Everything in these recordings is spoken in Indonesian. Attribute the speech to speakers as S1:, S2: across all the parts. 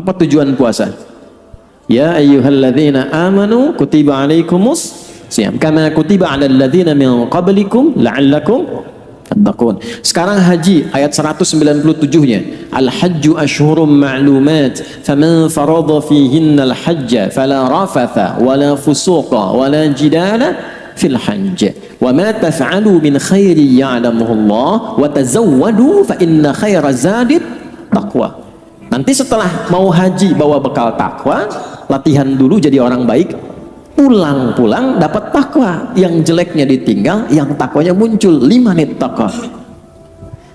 S1: Apa tujuan puasa? Ya ayyuhalladzina amanu kutiba alaikumus siyam kama kutiba alal ladzina min qablikum la'allakum tattaqun. Sekarang haji ayat 197-nya. Al-hajju ashhurum ma'lumat faman farada fihinna al-hajja fala rafatha wala fusuqa wala jidala fil hajj wa ma taf'alu min khairin ya'lamuhu Allah wa tazawwadu fa inna khaira zadit taqwa. Nanti setelah mau haji bawa bekal takwa, latihan dulu jadi orang baik, pulang-pulang dapat takwa, yang jeleknya ditinggal, yang takwanya muncul. 5 menit takwa.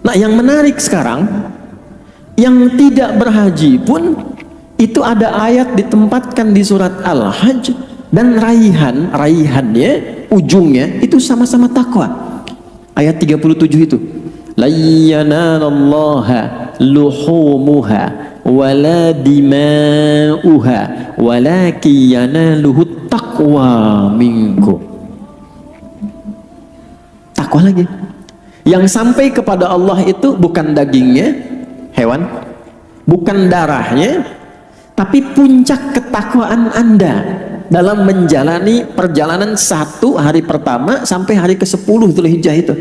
S1: Nah, yang menarik sekarang, yang tidak berhaji pun itu ada ayat ditempatkan di surat Al-Hajj, dan raihannya, ujungnya itu sama-sama takwa. Ayat 37 itu, la yanalallaha luhumuha wala dima'uha walakin yanaluhu taqwa minkum. Takwa lagi. Yang sampai kepada Allah itu bukan dagingnya hewan, bukan darahnya, tapi puncak ketakwaan Anda dalam menjalani perjalanan 1 hari pertama sampai hari ke-10 Dzulhijjah itu.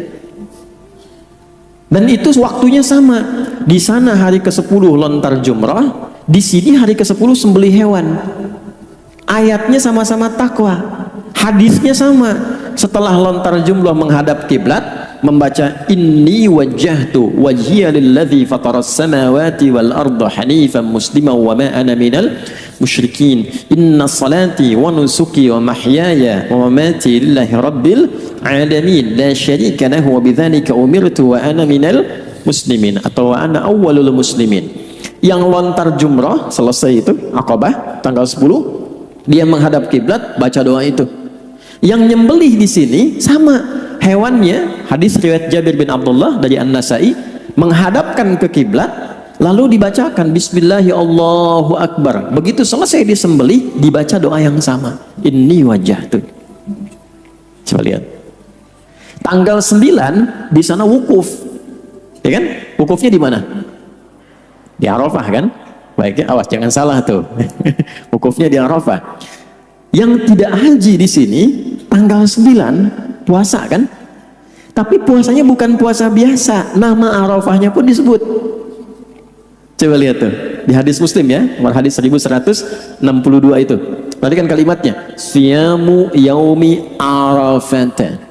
S1: Dan itu waktunya sama. Di sana hari ke-10 lontar jumrah, di sini hari ke-10 sembelih hewan. Ayatnya sama-sama takwa, hadisnya sama. Setelah lontar jumrah menghadap kiblat, membaca inni wajjahtu wajhiya lilladzi fataras samawati wal arda hanifan musliman wa ma ana minal musyrikin. Inna salati wa nusuki wa mahyaya wa mamati lillahi rabbil alamin la syarika lahu wa bidzalika umirtu wa ana minal muslimin atau wa ana awwalul muslimin. Yang lontar jumrah selesai itu Aqabah tanggal 10, dia menghadap kiblat baca doa itu. Yang nyembelih di sini sama hewannya, hadis riwayat Jabir bin Abdullah dari An-Nasai, menghadapkan ke kiblat lalu dibacakan bismillahi Allahu akbar. Begitu selesai disembelih dibaca doa yang sama, inni wajjahtu. Coba lihat. Tanggal 9 di sana wukuf, ya kan? Wukufnya di mana? Di Arafah kan? Baik, awas jangan salah tuh. Wukufnya di Arafah. Yang tidak haji di sini tanggal 9 puasa kan? Tapi puasanya bukan puasa biasa, nama Arafahnya pun disebut. Coba lihat tuh di hadis Muslim ya, nomor hadis 1162 itu. Perhatikan kalimatnya, siyamu yaumi arafata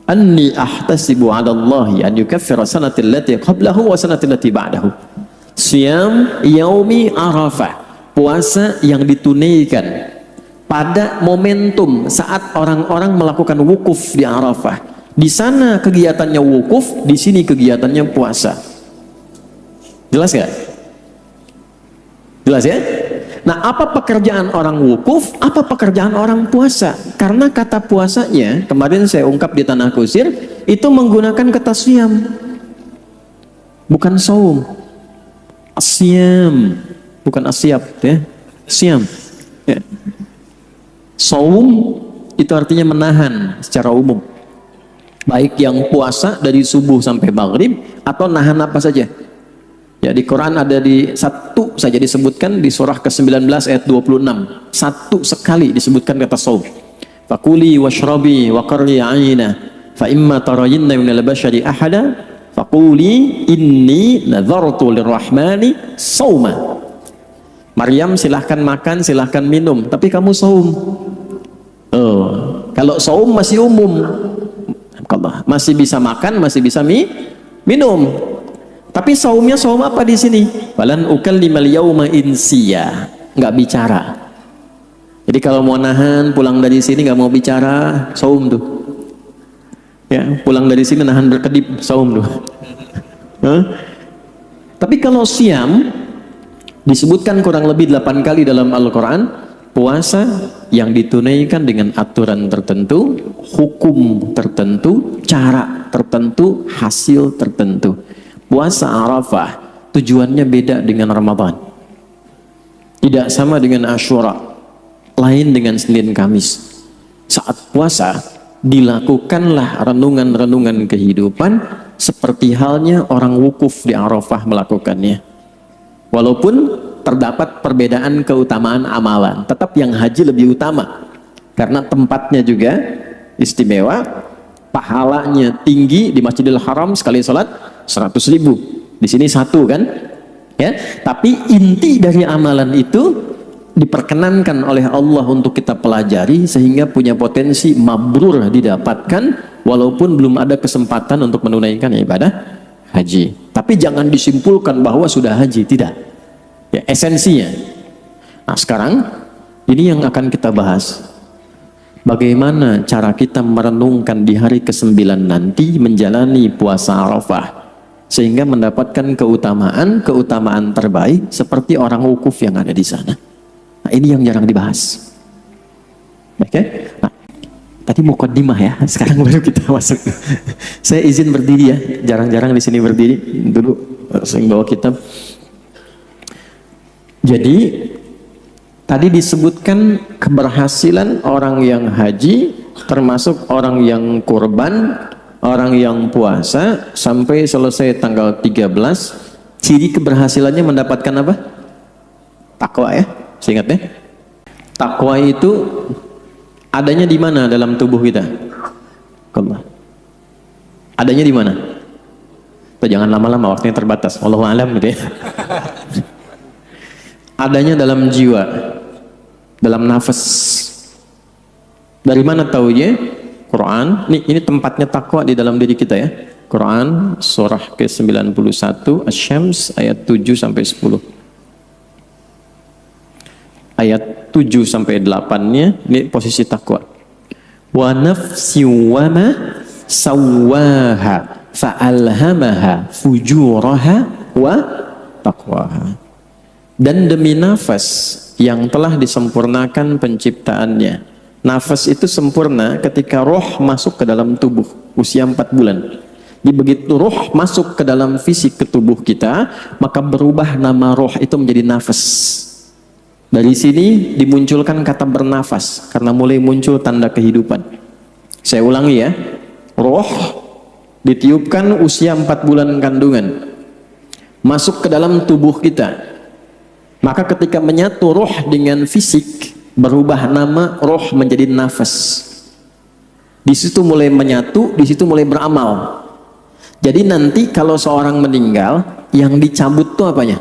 S1: anni ahtasibu 'ala Allah an yukaffira sanati allati qablahu wa sanati allati ba'dahu. Siyam yaumi arafah, puasa yang ditunaikan pada momentum saat orang-orang melakukan wukuf di Arafah. Di sana kegiatannya wukuf, di sini kegiatannya puasa. Jelas gak? Jelas ya? Nah, apa pekerjaan orang wukuf, apa pekerjaan orang puasa? Karena kata puasanya, kemarin saya ungkap di Tanah Kusir, itu menggunakan kata siyam, bukan saum. Asyam, bukan asyab ya. Siyam ya. Saum itu artinya menahan secara umum, baik yang puasa dari subuh sampai maghrib atau nahan apa saja ya. Di Quran ada di satu saja disebutkan di surah ke-19 ayat 26, satu sekali disebutkan kata saum. Fakuli washrabi wa qarri aina fa imma tarayinna minal bashari ahada faquli inni nadhartu lirrahmani sauma. Maryam silahkan makan, silahkan minum, tapi kamu saum. Oh, kalau saum masih umum, kalau masih bisa makan, masih bisa minum. Tapi saumnya saum apa di sini? Falan ukallimal yauma insiya, nggak bicara. Jadi kalau mau nahan, pulang dari sini nggak mau bicara, saum tuh. Ya, pulang dari sini nahan berkedip, saum tuh. Tapi kalau siam disebutkan kurang lebih 8 kali dalam Al-Quran, puasa yang ditunaikan dengan aturan tertentu, hukum tertentu, cara tertentu, hasil tertentu. Puasa Arafah tujuannya beda dengan Ramadan, tidak sama dengan Asyura, lain dengan Senin Kamis. Saat puasa dilakukanlah renungan-renungan kehidupan seperti halnya orang wukuf di Arafah melakukannya. Walaupun terdapat perbedaan keutamaan amalan. Tetap yang haji lebih utama karena tempatnya juga istimewa, pahalanya tinggi. Di Masjidil Haram sekali sholat 100.000, di sini 1 kan ya. Tapi inti dari amalan itu diperkenankan oleh Allah untuk kita pelajari sehingga punya potensi mabrur didapatkan walaupun belum ada kesempatan untuk menunaikan ibadah haji. Tapi jangan disimpulkan bahwa sudah haji, tidak ya, esensinya. Nah sekarang ini yang akan kita bahas, bagaimana cara kita merenungkan di hari ke-9 nanti menjalani puasa Arafah sehingga mendapatkan keutamaan terbaik seperti orang wukuf yang ada di sana. Nah, ini yang jarang dibahas. Oke? Nah, tadi mukaddimah ya, sekarang baru kita masuk. Saya izin berdiri ya, jarang-jarang di sini berdiri. Dulu sering bawa kitab. Jadi tadi disebutkan keberhasilan orang yang haji, termasuk orang yang kurban, orang yang puasa sampai selesai tanggal 13. Ciri keberhasilannya mendapatkan apa? Takwa ya. Ingat ya, takwa itu adanya di mana dalam tubuh kita? Adanya di mana? Tuh, jangan lama-lama, waktunya terbatas. Wallahu a'lam gitu ya. Adanya dalam jiwa, dalam nafas. Dari mana taunya? Quran. Ini tempatnya takwa di dalam diri kita ya. Quran surah ke-91 Asy-Syams ayat 7 sampai 10. Ayat 7 sampai 8-nya ini posisi takwa. Wa nafsi wa ma sawwaha fa'alhamaha fujuraha wa taqwaha. Dan demi nafas yang telah disempurnakan penciptaannya. Nafas itu sempurna ketika roh masuk ke dalam tubuh usia 4 bulan. Begitu roh masuk ke dalam fisik ke tubuh kita, maka berubah nama roh itu menjadi nafas. Dari sini dimunculkan kata bernafas karena mulai muncul tanda kehidupan. Saya ulangi ya, roh ditiupkan usia 4 bulan kandungan, masuk ke dalam tubuh kita. Maka ketika menyatu roh dengan fisik, berubah nama roh menjadi nafas. Di situ mulai menyatu, di situ mulai beramal. Jadi nanti kalau seorang meninggal, yang dicabut itu apanya?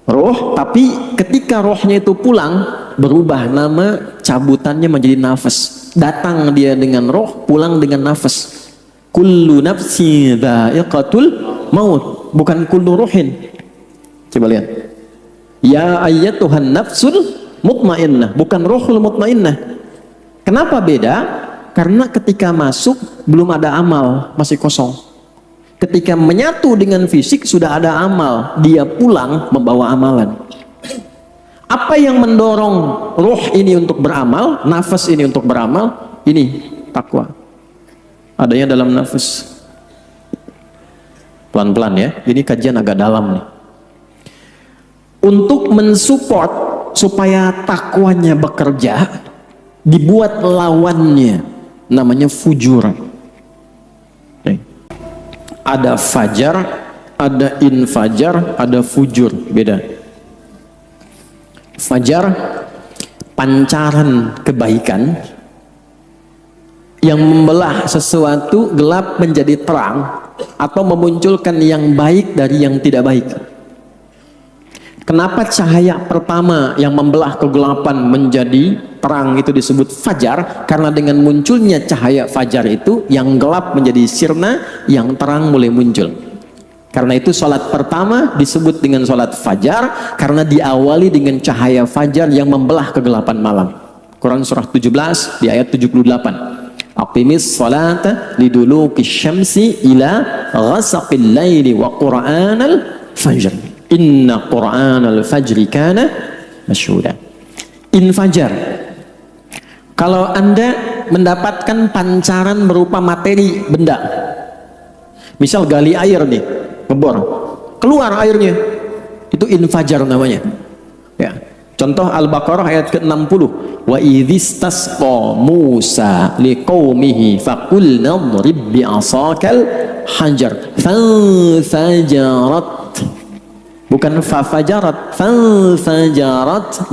S1: Roh, tapi ketika rohnya itu pulang, berubah nama, cabutannya menjadi nafas. Datang dia dengan roh, pulang dengan nafas. Kullu nafsi dha'iqatul maut, bukan kullu ruhin. Coba lihat. Ya ayyatuhan nafsul mutmainnah, bukan rohul mutmainnah. Kenapa beda? Karena ketika masuk belum ada amal, masih kosong. Ketika menyatu dengan fisik sudah ada amal, dia pulang membawa amalan. Apa yang mendorong roh ini untuk beramal, nafas ini untuk beramal? Ini takwa. Adanya dalam nafas. Pelan-pelan ya, ini kajian agak dalam nih. Untuk mensupport supaya takwanya bekerja, dibuat lawannya, namanya fujur. Ada fajar, ada infajar, ada fujur, beda. Fajar, pancaran kebaikan yang membelah sesuatu gelap menjadi terang atau memunculkan yang baik dari yang tidak baik. Kenapa cahaya pertama yang membelah kegelapan menjadi terang itu disebut fajar? Karena dengan munculnya cahaya fajar itu, yang gelap menjadi sirna, yang terang mulai muncul. Karena itu sholat pertama disebut dengan sholat fajar, karena diawali dengan cahaya fajar yang membelah kegelapan malam. Quran surah 17 di ayat 78. Aqimis sholata liduluki syamsi ila ghasaqil laili wa qur'anal fajr. Inna Qur'anal fajri kana masyhuda. Infajar. Kalau Anda mendapatkan pancaran berupa materi benda, misal gali air nih, ngebor, keluar airnya, itu infajar namanya. Ya. Contoh Al-Baqarah ayat ke-60. Wa idzistasqa Musa liqaumihi faqulna idrib bi'asakal hajar fanfajarat. Bukan fafajarat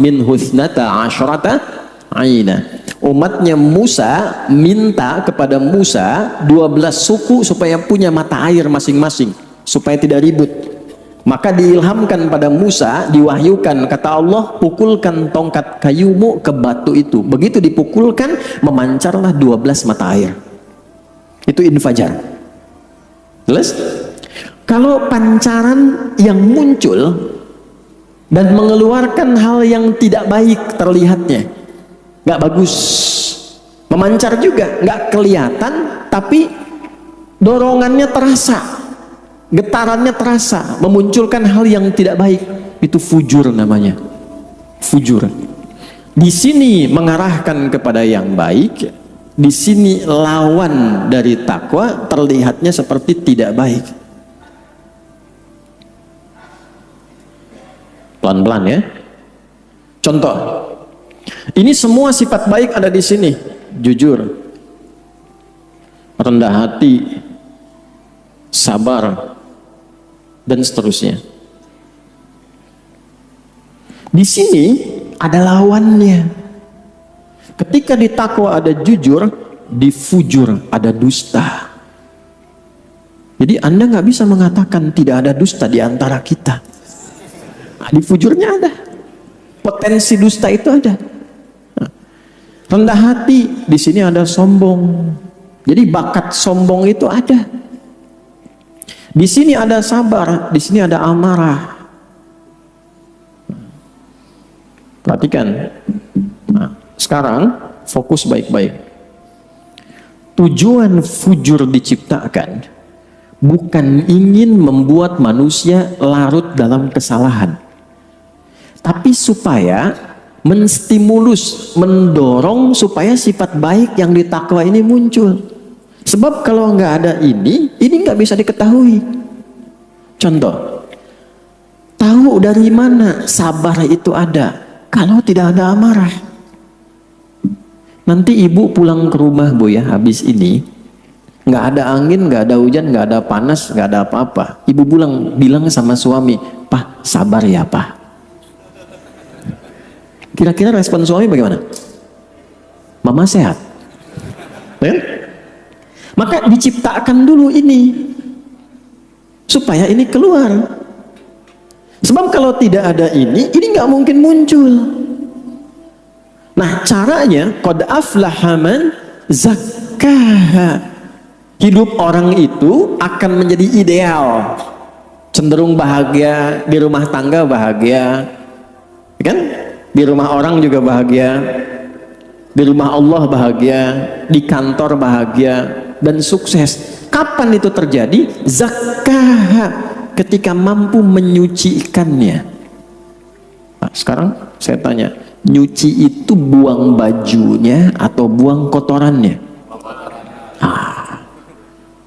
S1: min husnata asyrata aina. Umatnya Musa minta kepada Musa 12 suku supaya punya mata air masing-masing, supaya tidak ribut. Maka diilhamkan pada Musa, diwahyukan, kata Allah, pukulkan tongkat kayumu ke batu itu. Begitu dipukulkan, memancarlah 12 mata air. Itu infajar. Jelas? Kalau pancaran yang muncul dan mengeluarkan hal yang tidak baik terlihatnya, nggak bagus, memancar juga, nggak kelihatan, tapi dorongannya terasa, getarannya terasa, memunculkan hal yang tidak baik, itu fujur namanya. Fujur. Di sini mengarahkan kepada yang baik, di sini lawan dari takwa, terlihatnya seperti tidak baik. Pelan-pelan ya. Contoh, ini semua sifat baik ada di sini. Jujur, rendah hati, sabar, dan seterusnya. Di sini ada lawannya. Ketika di takwa ada jujur, di fujur ada dusta. Jadi Anda nggak bisa mengatakan tidak ada dusta di antara kita. Nah, di fujurnya ada. Potensi dusta itu ada. Nah, rendah hati, di sini ada sombong. Jadi bakat sombong itu ada. Di sini ada sabar, di sini ada amarah. Perhatikan. Nah, sekarang fokus baik-baik. Tujuan fujur diciptakan bukan ingin membuat manusia larut dalam kesalahan, tapi supaya menstimulus, mendorong supaya sifat baik yang ditakwa ini muncul. Sebab kalau nggak ada ini nggak bisa diketahui. Contoh, tahu dari mana sabar itu ada kalau tidak ada amarah? Nanti ibu pulang ke rumah, Bu, ya, habis ini nggak ada angin, nggak ada hujan, nggak ada panas, nggak ada apa-apa. Ibu bilang sama suami, "Pak, sabar ya, Pak." Kira-kira respon suami bagaimana? Mama sehat. Ya? Maka diciptakan dulu ini supaya ini keluar. Sebab kalau tidak ada ini nggak mungkin muncul. Nah, caranya qad aflaha man zakkaha. Hidup orang itu akan menjadi ideal, cenderung bahagia, di rumah tangga bahagia, kan? Di rumah orang juga bahagia, di rumah Allah bahagia, di kantor bahagia, dan sukses. Kapan itu terjadi? Zakah, ketika mampu menyucikannya. Nah, sekarang saya tanya, nyuci itu buang bajunya atau buang kotorannya?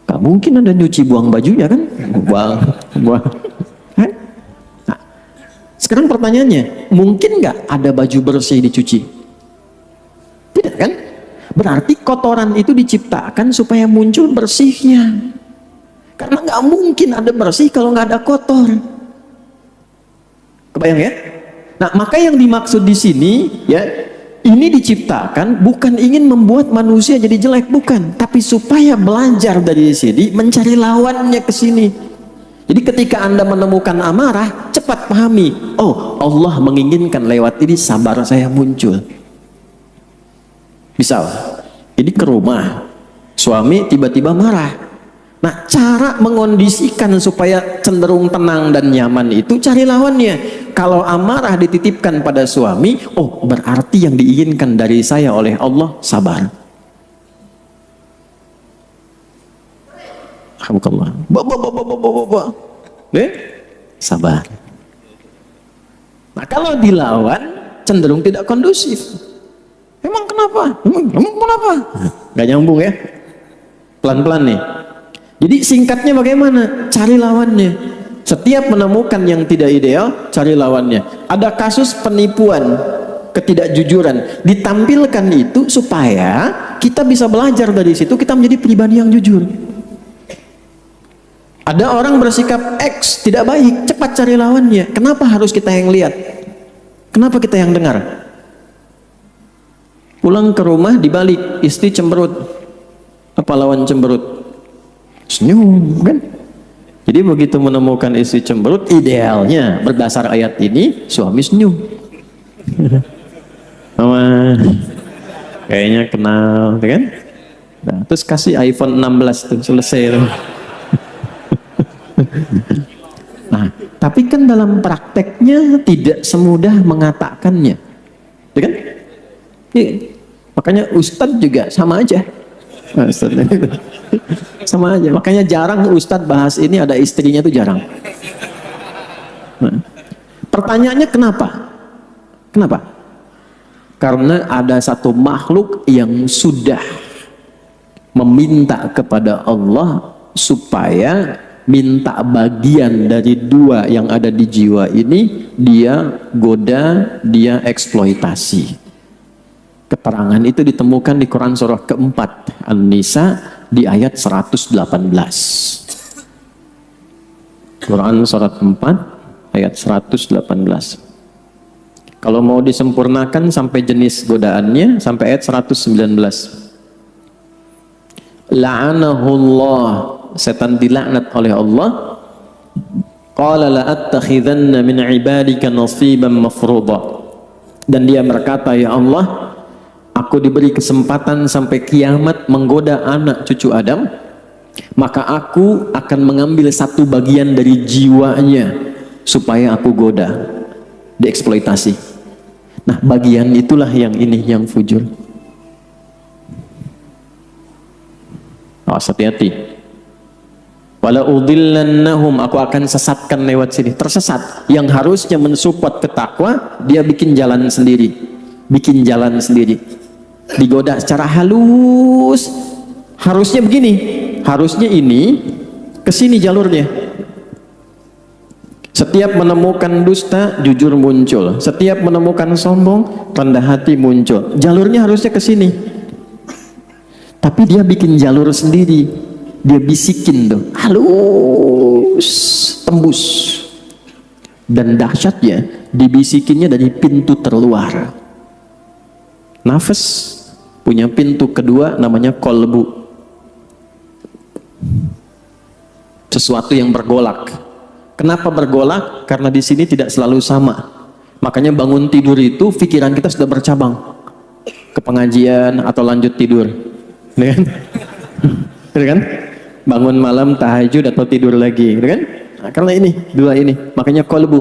S1: Gak mungkin ada nyuci buang bajunya, kan? Buang. Sekarang pertanyaannya, mungkin nggak ada baju bersih dicuci? Tidak, kan? Berarti kotoran itu diciptakan supaya muncul bersihnya. Karena nggak mungkin ada bersih kalau nggak ada kotor. Kebayang ya? Nah, maka yang dimaksud di sini, ya, ini diciptakan bukan ingin membuat manusia jadi jelek, bukan, tapi supaya belajar dari sini, mencari lawannya ke sini. Jadi ketika Anda menemukan amarah, cepat pahami, oh, Allah menginginkan lewat ini sabar saya muncul. Misal, ini ke rumah, suami tiba-tiba marah. Nah, cara mengondisikan supaya cenderung tenang dan nyaman itu cari lawannya. Kalau amarah dititipkan pada suami, oh, berarti yang diinginkan dari saya oleh Allah sabar. Alhamdulillah. Sabar. Nah, kalau dilawan cenderung tidak kondusif. Emang kenapa? Emang kenapa? Gak nyambung ya. Pelan-pelan nih. Jadi singkatnya bagaimana? Cari lawannya. Setiap menemukan yang tidak ideal, cari lawannya. Ada kasus penipuan, ketidakjujuran, ditampilkan itu supaya kita bisa belajar dari situ, kita menjadi pribadi yang jujur. Ada orang bersikap X tidak baik, cepat cari lawannya. Kenapa harus kita yang lihat? Kenapa kita yang dengar? Pulang ke rumah dibalik, istri cemberut. Apa lawan cemberut? Senyum, kan? Jadi begitu menemukan istri cemberut, idealnya berdasar ayat ini suami senyum. Mama, kayaknya kenal, kan? Nah, terus kasih iPhone 16 tuh, selesai tuh. Nah, tapi kan dalam prakteknya tidak semudah mengatakannya, ya kan? Ya, makanya Ustadz juga sama aja. Nah, sama aja. Makanya jarang Ustadz bahas ini ada istrinya tuh jarang. Nah, pertanyaannya kenapa? Kenapa? Karena ada satu makhluk yang sudah meminta kepada Allah supaya minta bagian dari dua yang ada di jiwa ini, dia goda, dia eksploitasi. Keterangan itu ditemukan di Quran surah keempat An-Nisa di ayat 118. Quran surat 4 ayat 118. Kalau mau disempurnakan sampai jenis godaannya sampai ayat 119. La'anahullah, setan dilaknat oleh Allah. Qala la attakhidanna min ibadika nasiban mafruḍa. Dan dia berkata, ya Allah, aku diberi kesempatan sampai kiamat menggoda anak cucu Adam, maka aku akan mengambil satu bagian dari jiwanya supaya aku goda, dieksploitasi. Nah, bagian itulah yang ini, yang fujur. Awas, hati-hati. Wala udhillannahum, aku akan sesatkan lewat sini. Tersesat, yang harusnya mensupport ke takwa, dia bikin jalan sendiri, bikin jalan sendiri, digoda secara halus. Harusnya begini, harusnya ini, kesini jalurnya. Setiap menemukan dusta, jujur muncul. Setiap menemukan sombong, rendah hati muncul. Jalurnya harusnya kesini, tapi dia bikin jalur sendiri. Dia bisikin tuh, halus, tembus. Dan dahsyatnya, dibisikinnya dari pintu terluar. Nafas punya pintu kedua namanya kolbu. Sesuatu yang bergolak. Kenapa bergolak? Karena di sini tidak selalu sama. Makanya bangun tidur itu pikiran kita sudah bercabang ke pengajian atau lanjut tidur, kan? Kan? Bangun malam tahajud atau tidur lagi, kan? Nah, karena ini dua ini, makanya kolbu.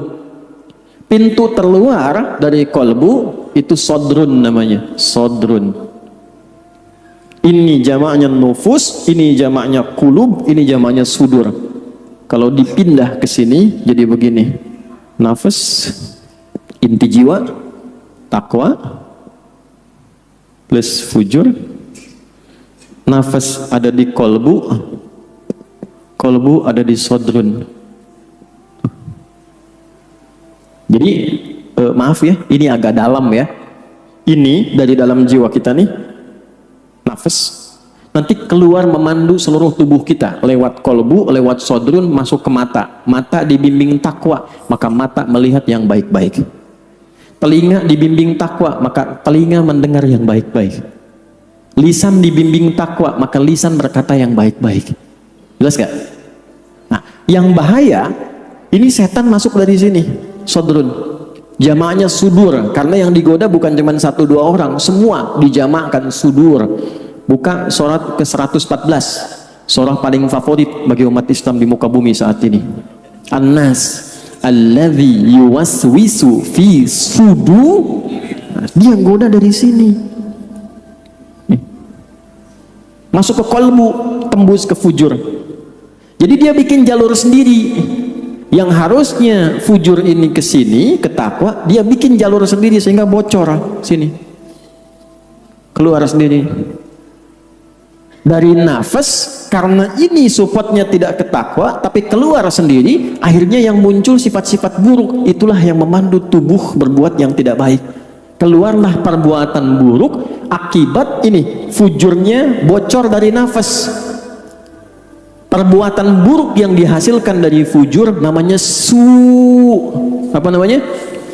S1: Pintu terluar dari kolbu itu sodrun namanya, sodrun. Ini jamaknya nufus, ini jamaknya kulub, ini jamaknya sudur. Kalau dipindah ke sini jadi begini, nafas, inti jiwa, takwa plus fujur. Nafas ada di kolbu, kolbu ada di sodrun. Jadi maaf ya, ini agak dalam ya. Ini dari dalam jiwa kita nih, nafas nanti keluar memandu seluruh tubuh kita lewat kolbu, lewat sodrun, masuk ke mata. Mata dibimbing takwa, maka mata melihat yang baik-baik. Telinga dibimbing takwa, maka telinga mendengar yang baik-baik. Lisan dibimbing takwa, maka lisan berkata yang baik-baik. Jelas gak? Nah, yang bahaya ini setan masuk dari sini, sodrun. Jamaknya sudur, karena yang digoda bukan cuma 1-2 orang, semua dijamakkan sudur. Buka surat ke 114, surah paling favorit bagi umat Islam di muka bumi saat ini. An-Nas alladzi yuwaswisu fi sudur. Nah, dia goda dari sini. Masuk ke kolbu, tembus ke fujur. Jadi dia bikin jalur sendiri. Yang harusnya fujur ini ke sini, ke takwa, dia bikin jalur sendiri sehingga bocor sini. Keluar sendiri. Dari nafas, karena ini supportnya tidak ke takwa, tapi keluar sendiri, akhirnya yang muncul sifat-sifat buruk. Itulah yang memandu tubuh berbuat yang tidak baik. Keluarlah perbuatan buruk, akibat ini fujurnya bocor dari nafas. Perbuatan buruk yang dihasilkan dari fujur namanya su. Apa namanya?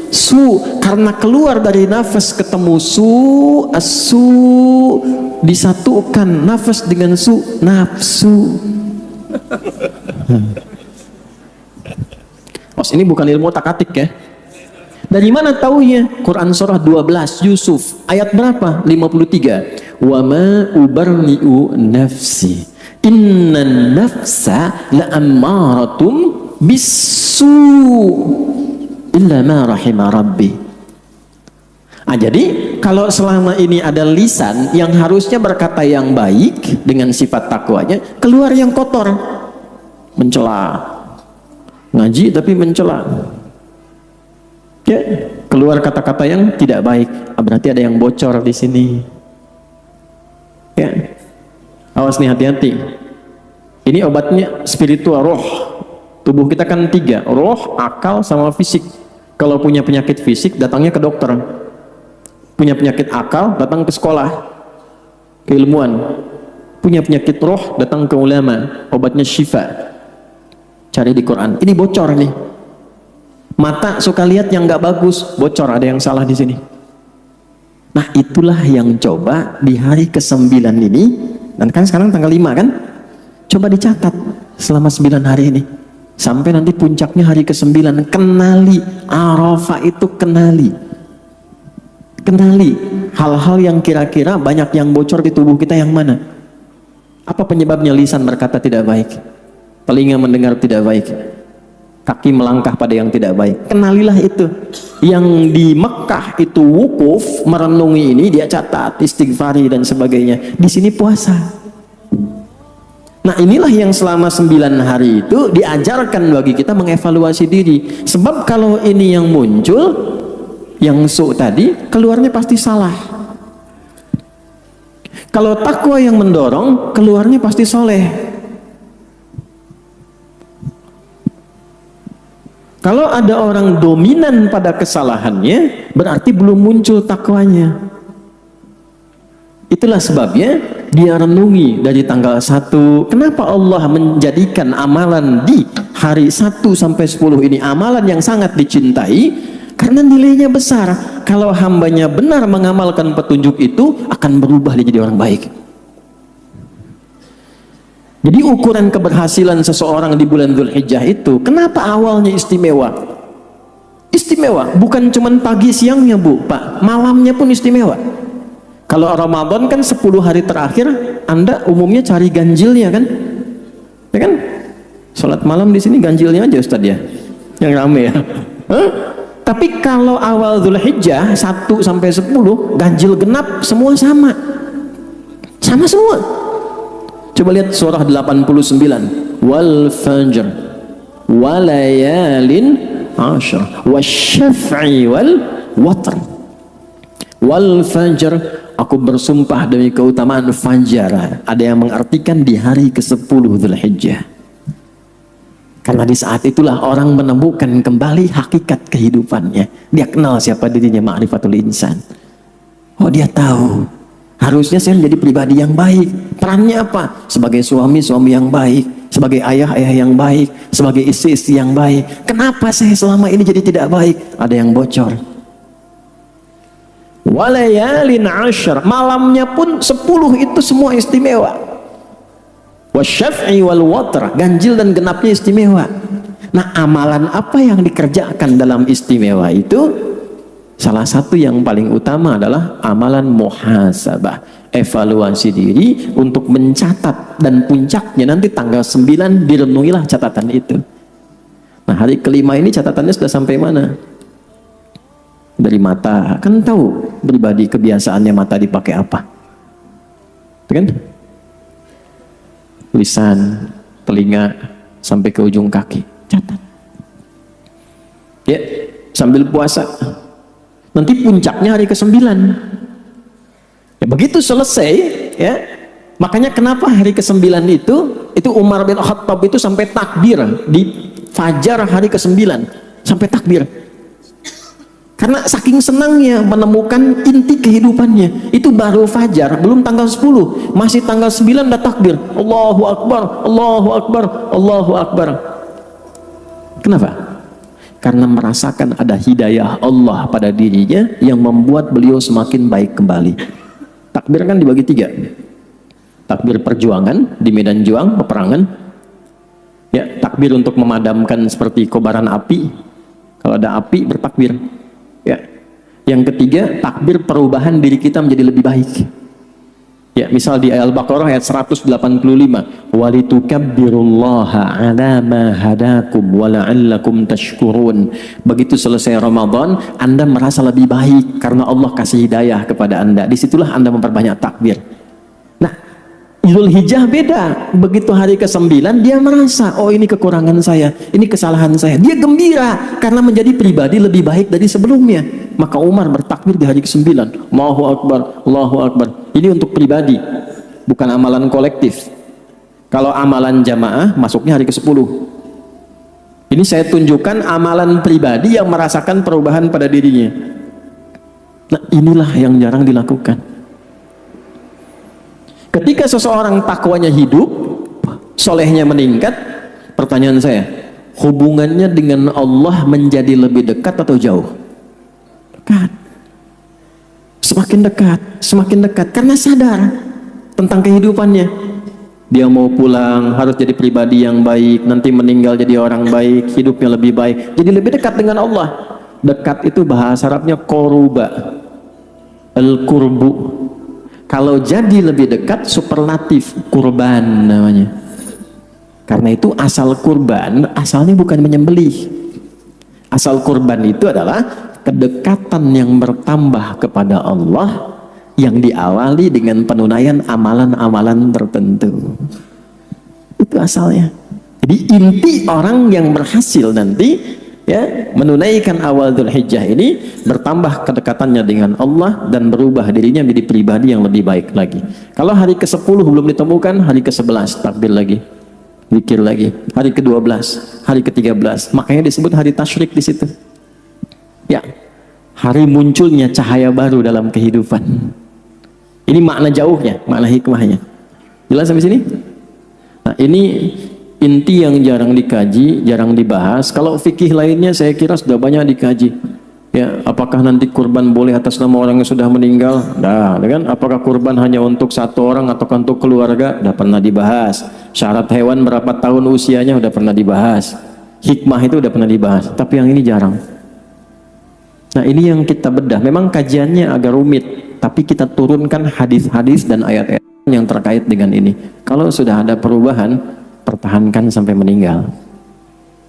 S1: Su. Karena keluar dari nafas ketemu su, asu, disatukan nafas dengan su, nafsu. Ini bukan ilmu otak-atik ya. Dari mana taunya? Quran surah 12 Yusuf ayat berapa? 53. Wa ma ubarni'u nafsi innan nafsa la'ammaratum bisu illa ma rahima rabbi. Jadi kalau selama ini ada lisan yang harusnya berkata yang baik dengan sifat takwanya, keluar yang kotor, mencela, ngaji tapi mencela, ya, keluar kata-kata yang tidak baik, berarti ada yang bocor di sini. Ya, awas nih, hati-hati. Ini obatnya spiritual, roh. Tubuh kita kan 3, roh, akal, sama fisik. Kalau punya penyakit fisik, datangnya ke dokter. Punya penyakit akal, datang ke sekolah, keilmuan. Punya penyakit roh, datang ke ulama. Obatnya syifa. Cari di Quran. Ini bocor nih. Mata suka lihat yang nggak bagus, bocor, ada yang salah di sini. Nah, itulah yang coba di hari ke-9 ini, dan kan sekarang tanggal 5 kan? Coba dicatat selama 9 hari ini. Sampai nanti puncaknya hari ke-9, kenali Arafah itu, kenali hal-hal yang kira-kira banyak yang bocor di tubuh kita yang mana? Apa penyebabnya? Lisan berkata tidak baik, telinga mendengar tidak baik, kaki melangkah pada yang tidak baik. Kenalilah itu. Yang di Mekah itu wukuf merenungi ini, dia catat, istighfari dan sebagainya. Di sini puasa. Nah, inilah yang selama 9 hari itu diajarkan bagi kita mengevaluasi diri. Sebab kalau ini yang muncul, yang su tadi, keluarnya pasti salah. Kalau takwa yang mendorong, keluarnya pasti soleh. Kalau ada orang dominan pada kesalahannya, berarti belum muncul takwanya. Itulah sebabnya dia renungi dari tanggal 1. Kenapa Allah menjadikan amalan di hari 1 sampai 10 ini amalan yang sangat dicintai? Karena nilainya besar. Kalau hambanya benar mengamalkan petunjuk itu, akan berubah dia jadi orang baik. Jadi ukuran keberhasilan seseorang di bulan Dzulhijjah itu, kenapa awalnya istimewa? Istimewa, bukan cuma pagi siangnya Bu, Pak, malamnya pun istimewa. Kalau Ramadan kan 10 hari terakhir, Anda umumnya cari ganjilnya kan? Ya kan? Sholat malam di sini ganjilnya aja Ustadz ya, yang rame ya. Hah? Tapi kalau awal Dzulhijjah 1 sampai 10, ganjil genap semua sama. Sama semua. Coba lihat surah 89. Wal fajr walayalin ashr wasyaf'i wal watr. Wal fajr, aku bersumpah demi keutamaan fajar. Ada yang mengartikan di hari ke-10 Dzulhijjah. Karena di saat itulah orang menemukan kembali hakikat kehidupannya. Dia kenal siapa dirinya, ma'rifatul insan. Oh, dia tahu. Harusnya saya menjadi pribadi yang baik. Perannya apa? Sebagai suami, suami yang baik. Sebagai ayah, ayah yang baik. Sebagai istri, istri yang baik. Kenapa saya selama ini jadi tidak baik? Ada yang bocor. Walayalin ashr, malamnya pun 10 itu semua istimewa. Wasyaf'i wal watr, ganjil dan genapnya istimewa. Nah, amalan apa yang dikerjakan dalam istimewa itu? Salah satu yang paling utama adalah amalan muhasabah, evaluasi diri untuk mencatat, dan puncaknya nanti tanggal 9 direnungilah catatan itu. Nah, hari ke-5 ini catatannya sudah sampai mana? Dari mata, kan tahu pribadi kebiasaannya mata dipakai apa, kan? Lisan, telinga, sampai ke ujung kaki, catat. Ya, sambil puasa. Nanti puncaknya hari ke-9. Ya, begitu selesai, ya. Makanya kenapa hari ke-9 itu Umar bin Khattab itu sampai takbir di fajar hari ke-9, sampai takbir. Karena saking senangnya menemukan inti kehidupannya. Itu baru fajar, belum tanggal 10, masih tanggal 9 udah takbir. Allahu Akbar, Allahu Akbar, Allahu Akbar. Kenapa? Karena merasakan ada hidayah Allah pada dirinya yang membuat beliau semakin baik kembali. Takbir kan dibagi 3. Takbir perjuangan di medan juang, peperangan. Ya, takbir untuk memadamkan seperti kobaran api. Kalau ada api bertakbir. Ya. Yang ketiga, takbir perubahan diri kita menjadi lebih baik. Ya, misal di Al-Baqarah ayat 185, walitukabbirullaha ala ma hadakum wa la'allakum tashkurun. Begitu selesai Ramadan, Anda merasa lebih baik karena Allah kasih hidayah kepada Anda. Disitulah Anda memperbanyak takbir. Nah, Idul Hijjah beda. Begitu hari ke-9 dia merasa, oh ini kekurangan saya, ini kesalahan saya. Dia gembira karena menjadi pribadi lebih baik dari sebelumnya. Maka Umar bertakbir di hari ke-9. Allahu Akbar, Allahu Akbar. Ini untuk pribadi, bukan amalan kolektif. Kalau amalan jamaah masuknya hari ke-10. Ini saya tunjukkan amalan pribadi yang merasakan perubahan pada dirinya. Nah, inilah yang jarang dilakukan. Ketika seseorang takwanya hidup, solehnya meningkat, pertanyaan saya, hubungannya dengan Allah menjadi lebih dekat atau jauh? Dekat. Semakin dekat, karena sadar tentang kehidupannya. Dia mau pulang, harus jadi pribadi yang baik, nanti meninggal jadi orang baik, hidupnya lebih baik, jadi lebih dekat dengan Allah. Dekat itu bahasa Arabnya koruba, al-kurbu. Kalau jadi lebih dekat, superlatif, kurban namanya. Karena itu asal kurban, asalnya bukan menyembelih. Asal kurban itu adalah kedekatan yang bertambah kepada Allah yang diawali dengan penunaian amalan-amalan tertentu. Itu asalnya. Jadi inti orang yang berhasil nanti ya menunaikan awal Dzul Hijjah ini bertambah kedekatannya dengan Allah dan berubah dirinya menjadi pribadi yang lebih baik lagi. Kalau hari ke-10 belum ditemukan, hari ke-11 takbir lagi, zikir lagi, hari ke-12, hari ke-13, makanya disebut hari tasyrik di situ. Ya, hari munculnya cahaya baru dalam kehidupan. Ini makna jauhnya, makna hikmahnya. Jelas sampai sini? Nah, ini inti yang jarang dikaji, jarang dibahas. Kalau fikih lainnya saya kira sudah banyak dikaji. Ya, apakah nanti kurban boleh atas nama orang yang sudah meninggal? Dah, kan? Apakah kurban hanya untuk satu orang atau untuk keluarga? Sudah pernah dibahas. Syarat hewan berapa tahun usianya sudah pernah dibahas. Hikmah itu sudah pernah dibahas. Tapi yang ini jarang. Nah, ini yang kita bedah. Memang kajiannya agak rumit, tapi kita turunkan hadis-hadis dan ayat-ayat yang terkait dengan ini. Kalau sudah ada perubahan, pertahankan sampai meninggal.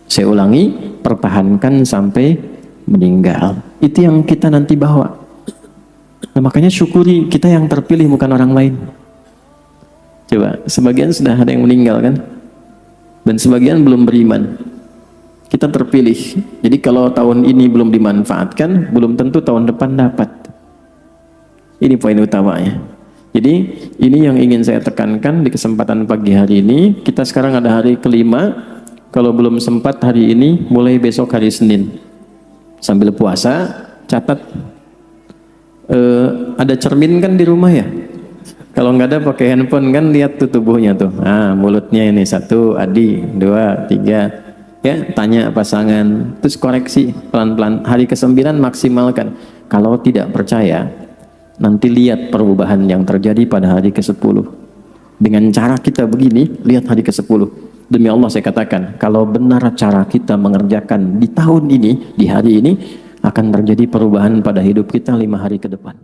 S1: Saya ulangi, pertahankan sampai meninggal. Itu yang kita nanti bawa. Nah, makanya syukuri kita yang terpilih bukan orang lain. Coba, sebagian sudah ada yang meninggal kan? Dan sebagian belum beriman. Kita terpilih. Jadi kalau tahun ini belum dimanfaatkan, belum tentu tahun depan dapat. Ini poin utamanya. Jadi ini yang ingin saya tekankan di kesempatan pagi hari ini. Kita sekarang ada hari ke-5. Kalau belum sempat hari ini, mulai besok hari Senin. Sambil puasa, catat. Ada cermin kan di rumah ya? Kalau nggak ada pakai handphone kan, lihat tuh tubuhnya tuh. Ah, mulutnya ini 1, Adi, 2, 3. Ya, tanya pasangan, terus koreksi pelan-pelan. Hari ke-9 maksimalkan. Kalau tidak percaya, nanti lihat perubahan yang terjadi pada hari ke-10. Dengan cara kita begini, lihat hari ke-10. Demi Allah saya katakan, kalau benar cara kita mengerjakan di tahun ini, di hari ini, akan terjadi perubahan pada hidup kita 5 hari ke depan.